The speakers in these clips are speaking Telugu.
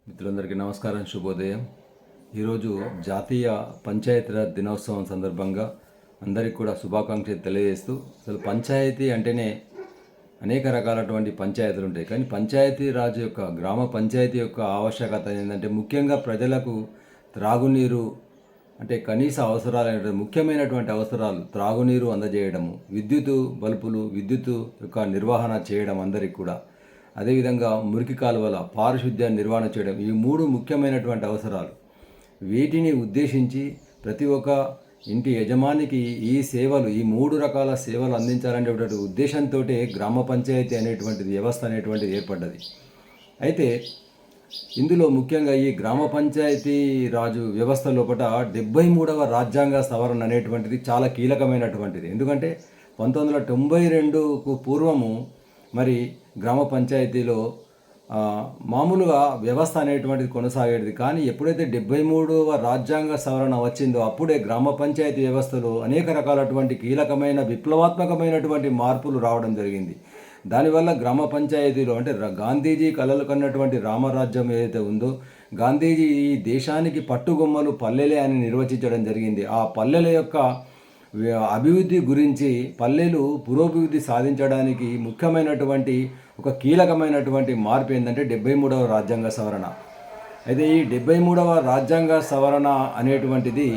మిత్రులందరికీ నమస్కారం, శుభోదయం. ఈరోజు జాతీయ పంచాయతీరాజ్ దినోత్సవం సందర్భంగా అందరికీ కూడా శుభాకాంక్షలు తెలియజేస్తూ, అసలు పంచాయతీ అంటేనే అనేక రకాలటువంటి పంచాయతీలు ఉంటాయి. కానీ పంచాయతీరాజ్ యొక్క గ్రామ పంచాయతీ యొక్క ఆవశ్యకత ఏంటంటే ముఖ్యంగా ప్రజలకు త్రాగునీరు అంటే కనీస అవసరాలు, ముఖ్యమైనటువంటి అవసరాలు త్రాగునీరు అందజేయడము, విద్యుత్ బల్బులు, విద్యుత్ యొక్క నిర్వహణ చేయడం అందరికీ కూడా, అదేవిధంగా మురికి కాలువల పారిశుద్ధ్య నిర్వహణ చేయడం, ఈ మూడు ముఖ్యమైనటువంటి అవసరాలు. వీటిని ఉద్దేశించి ప్రతి ఒక్క ఇంటి యజమానికి ఈ సేవలు, ఈ మూడు రకాల సేవలు అందించాలనేటువంటి ఉద్దేశంతో గ్రామ పంచాయతీ అనేటువంటిది వ్యవస్థ అనేటువంటిది ఏర్పడ్డది. అయితే ఇందులో ముఖ్యంగా ఈ గ్రామ పంచాయతీ రాజు వ్యవస్థ లోపల 73వ రాజ్యాంగ సవరణ అనేటువంటిది చాలా కీలకమైనటువంటిది. ఎందుకంటే 1992కు పూర్వము మరి గ్రామ పంచాయతీలో మామూలుగా వ్యవస్థ అనేటువంటిది కొనసాగేది. కానీ ఎప్పుడైతే 73వ రాజ్యాంగ సవరణ వచ్చిందో అప్పుడే గ్రామ పంచాయతీ వ్యవస్థలో అనేక రకాలటువంటి కీలకమైన విప్లవాత్మకమైనటువంటి మార్పులు రావడం జరిగింది. దానివల్ల గ్రామ పంచాయతీలో అంటే గాంధీజీ కలలు కన్నటువంటి రామరాజ్యం ఏదైతే ఉందో, గాంధీజీ ఈ దేశానికి పట్టుగొమ్మలు పల్లెలే అని నిర్వచించడం జరిగింది. ఆ పల్లెల యొక్క అభివృద్ధి గురించి, పల్లెలు పురోభివృద్ధి సాధించడానికి ముఖ్యమైనటువంటి ఒక కీలకమైనటువంటి మార్పు ఏంటంటే 73వ రాజ్యాంగ సవరణ. అయితే ఈ 73వ రాజ్యాంగ సవరణ అనేటువంటిది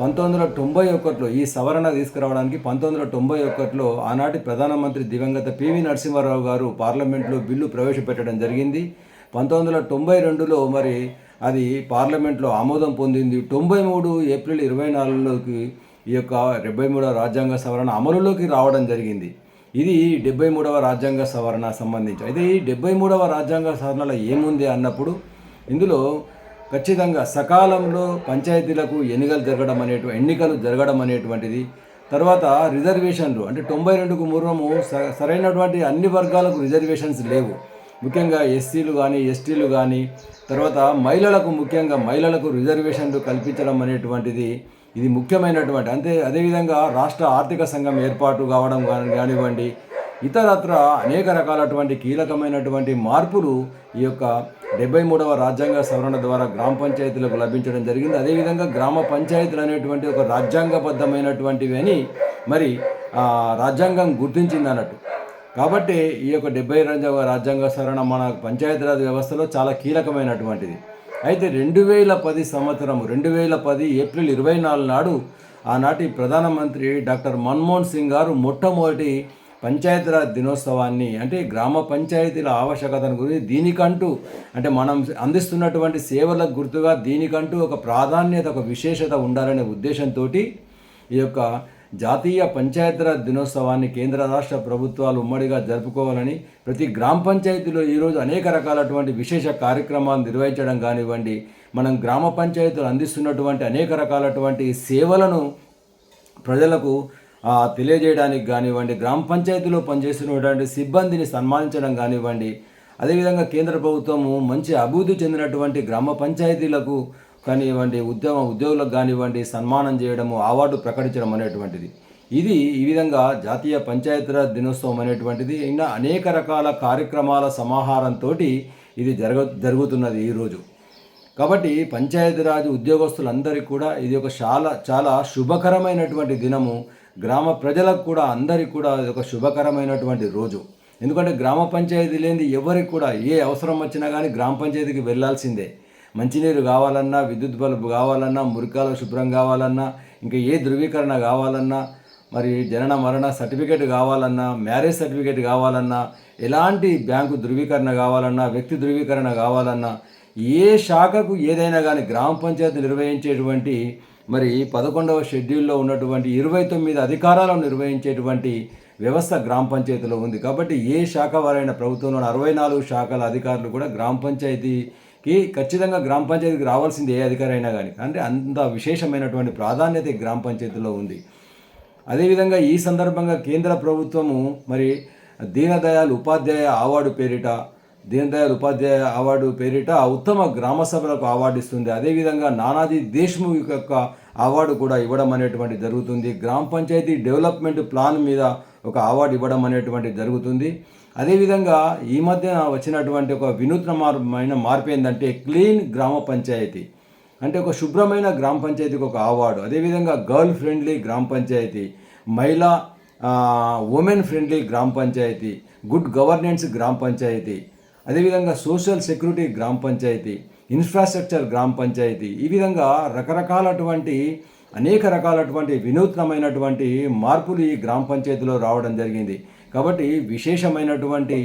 1991లో ఈ సవరణ తీసుకురావడానికి 1991లో ఆనాటి ప్రధానమంత్రి దివంగత పివి నరసింహారావు గారు పార్లమెంట్లో బిల్లు ప్రవేశపెట్టడం జరిగింది. 1992లో మరి అది పార్లమెంట్లో ఆమోదం పొందింది. 93 ఏప్రిల్ 24లోకి ఈ యొక్క 73వ రాజ్యాంగ సవరణ అమలులోకి రావడం జరిగింది. ఇది 73వ రాజ్యాంగ సవరణ సంబంధించి. అయితే ఈ 73వ రాజ్యాంగ సవరణలో ఏముంది అన్నప్పుడు, ఇందులో ఖచ్చితంగా సకాలంలో పంచాయతీలకు ఎన్నికలు జరగడం అనేటువంటిది, తర్వాత రిజర్వేషన్లు అంటే 92కు పూర్వము సరైనటువంటి అన్ని వర్గాలకు రిజర్వేషన్స్ లేవు. ముఖ్యంగా ఎస్సీలు కానీ, ఎస్టీలు కానీ, తర్వాత ముఖ్యంగా మహిళలకు రిజర్వేషన్లు కల్పించడం అనేటువంటిది ఇది ముఖ్యమైనటువంటి. అదేవిధంగా రాష్ట్ర ఆర్థిక సంఘం ఏర్పాటు కావడం కానివ్వండి, ఇతరత్ర అనేక రకాలటువంటి కీలకమైనటువంటి మార్పులు ఈ యొక్క 73వ రాజ్యాంగ సవరణ ద్వారా గ్రామ పంచాయతీలకు లభించడం జరిగింది. అదేవిధంగా గ్రామ పంచాయతీలు అనేటువంటి ఒక రాజ్యాంగబద్ధమైనటువంటివి అని మరి రాజ్యాంగం గుర్తించింది అన్నట్టు. కాబట్టి ఈ యొక్క 72వ రాజ్యాంగ సవరణ మన పంచాయతీరాజ్ వ్యవస్థలో చాలా కీలకమైనటువంటిది. అయితే 2010 ఏప్రిల్ 24 నాడు ఆనాటి ప్రధానమంత్రి డాక్టర్ మన్మోహన్ సింగ్ గారు మొట్టమొదటి పంచాయతీరాజ్ దినోత్సవాన్ని, అంటే గ్రామ పంచాయతీల ఆవశ్యకతను గురించి, దీనికంటూ అంటే మనం అందిస్తున్నటువంటి సేవలకు గుర్తుగా దీనికంటూ ఒక ప్రాధాన్యత, ఒక విశేషత ఉండాలనే ఉద్దేశంతో ఈ యొక్క జాతీయ పంచాయతీరాజ్ దినోత్సవాన్ని కేంద్ర రాష్ట్ర ప్రభుత్వాలు ఉమ్మడిగా జరుపుకోవాలని, ప్రతి గ్రామ పంచాయతీలో ఈరోజు అనేక రకాలటువంటి విశేష కార్యక్రమాలు నిర్వహించడం కానివ్వండి, మనం గ్రామ పంచాయతీలు అందిస్తున్నటువంటి అనేక రకాలటువంటి సేవలను ప్రజలకు తెలియజేయడానికి కానివ్వండి, గ్రామ పంచాయతీలో పనిచేస్తున్నటువంటి సిబ్బందిని సన్మానించడం కానివ్వండి, అదేవిధంగా కేంద్ర ప్రభుత్వము మంచి అభివృద్ధి చెందినటువంటి గ్రామ పంచాయతీలకు కానివ్వండి, ఉద్యోగులకు కానివ్వండి సన్మానం చేయడము, అవార్డు ప్రకటించడం అనేటువంటిది. ఇది ఈ విధంగా జాతీయ పంచాయతీరాజ్ దినోత్సవం అనేటువంటిది ఇంకా అనేక రకాల కార్యక్రమాల సమాహారంతో ఇది జరుగుతున్నది ఈరోజు. కాబట్టి పంచాయతీరాజ్ ఉద్యోగస్తులందరికీ కూడా ఇది ఒక చాలా శుభకరమైనటువంటి దినము. గ్రామ ప్రజలకు కూడా అందరికీ కూడా ఇది ఒక శుభకరమైనటువంటి రోజు. ఎందుకంటే గ్రామ పంచాయతీ లేనిది ఎవరికి కూడా ఏ అవసరం వచ్చినా కానీ గ్రామ పంచాయతీకి వెళ్ళాల్సిందే. మంచినీరు కావాలన్నా, విద్యుత్ బల్బు కావాలన్నా, మురికాలు శుభ్రం కావాలన్నా, ఇంకా ఏ ధృవీకరణ కావాలన్నా, మరి జనన మరణ సర్టిఫికేట్ కావాలన్నా, మ్యారేజ్ సర్టిఫికేట్ కావాలన్నా, ఎలాంటి బ్యాంకు ధృవీకరణ కావాలన్నా, వ్యక్తి ధృవీకరణ కావాలన్నా, ఏ శాఖకు ఏదైనా కానీ గ్రామ పంచాయతీ నిర్వహించేటువంటి మరి 11వ షెడ్యూల్లో ఉన్నటువంటి 29 అధికారాలను నిర్వహించేటువంటి వ్యవస్థ గ్రామ పంచాయతీలో ఉంది. కాబట్టి ఏ శాఖ వారైన ప్రభుత్వంలోని 64 శాఖల అధికారులు కూడా గ్రామ పంచాయతీకి ఖచ్చితంగా గ్రామ పంచాయతీకి రావాల్సింది, ఏ అధికారి అయినా కానీ. అంటే అంత విశేషమైనటువంటి ప్రాధాన్యత గ్రామ పంచాయతీలో ఉంది. అదేవిధంగా ఈ సందర్భంగా కేంద్ర ప్రభుత్వము మరి దీనదయాళ్ ఉపాధ్యాయ అవార్డు పేరిట ఉత్తమ గ్రామ సభలకు అవార్డు ఇస్తుంది. అదేవిధంగా నానాజీ దేశ్ముఖ్ యొక్క అవార్డు కూడా ఇవ్వడం అనేటువంటి జరుగుతుంది. గ్రామ పంచాయతీ డెవలప్మెంట్ ప్లాన్ మీద ఒక అవార్డు ఇవ్వడం అనేటువంటి జరుగుతుంది. అదేవిధంగా ఈ మధ్య వచ్చినటువంటి ఒక వినూత్నమైన మార్పు ఏంటంటే క్లీన్ గ్రామ పంచాయతీ, అంటే ఒక శుభ్రమైన గ్రామ పంచాయతీకి ఒక అవార్డు. అదేవిధంగా గర్ల్ ఫ్రెండ్లీ గ్రామ పంచాయతీ, మహిళా ఉమెన్ ఫ్రెండ్లీ గ్రామ పంచాయతీ, గుడ్ గవర్నెన్స్ గ్రామ పంచాయతీ, అదేవిధంగా సోషల్ సెక్యూరిటీ గ్రామ పంచాయతీ, ఇన్ఫ్రాస్ట్రక్చర్ గ్రామ పంచాయతీ, ఈ విధంగా అనేక రకాలటువంటి వినూత్నమైనటువంటి మార్పులు ఈ గ్రామ పంచాయతీలో రావడం జరిగింది. కాబట్టి విశేషమైనటువంటి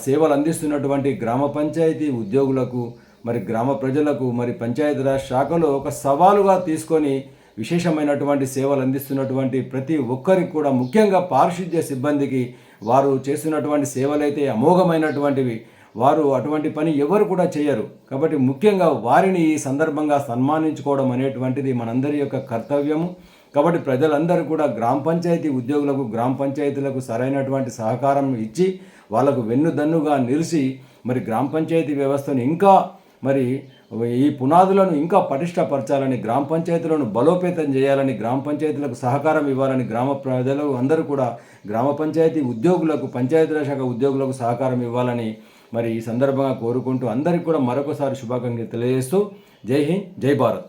సేవలు అందిస్తున్నటువంటి గ్రామ పంచాయతీ ఉద్యోగులకు, మరి గ్రామ ప్రజలకు, మరి పంచాయతీరాజ్ శాఖలో ఒక సవాలుగా తీసుకొని విశేషమైనటువంటి సేవలు అందిస్తున్నటువంటి ప్రతి ఒక్కరికి కూడా, ముఖ్యంగా పారిశుద్ధ్య సిబ్బందికి వారు చేస్తున్నటువంటి సేవలైతే అమోఘమైనటువంటివి. వారు అటువంటి పని ఎవరు కూడా చేయరు. కాబట్టి ముఖ్యంగా వారిని ఈ సందర్భంగా సన్మానించుకోవడం అనేటువంటిది మనందరి యొక్క కర్తవ్యము. కాబట్టి ప్రజలందరూ కూడా గ్రామ పంచాయతీ ఉద్యోగులకు, గ్రామ పంచాయతీలకు సరైనటువంటి సహకారం ఇచ్చి వాళ్ళకు వెన్నుదన్నుగా నిలిచి మరి గ్రామ పంచాయతీ వ్యవస్థను ఇంకా మరి ఈ పునాదులను ఇంకా పటిష్టపరచాలని, గ్రామ పంచాయతీలను బలోపేతం చేయాలని, గ్రామ పంచాయతీలకు సహకారం ఇవ్వాలని గ్రామ ప్రజలు అందరూ కూడా గ్రామ పంచాయతీ ఉద్యోగులకు, పంచాయతీరాజ్ శాఖ ఉద్యోగులకు సహకారం ఇవ్వాలని మరి ఈ సందర్భంగా కోరుకుంటూ అందరికీ కూడా మరొకసారి శుభాకాంక్షలు తెలియజేస్తూ జై హింద్, జై భారత్.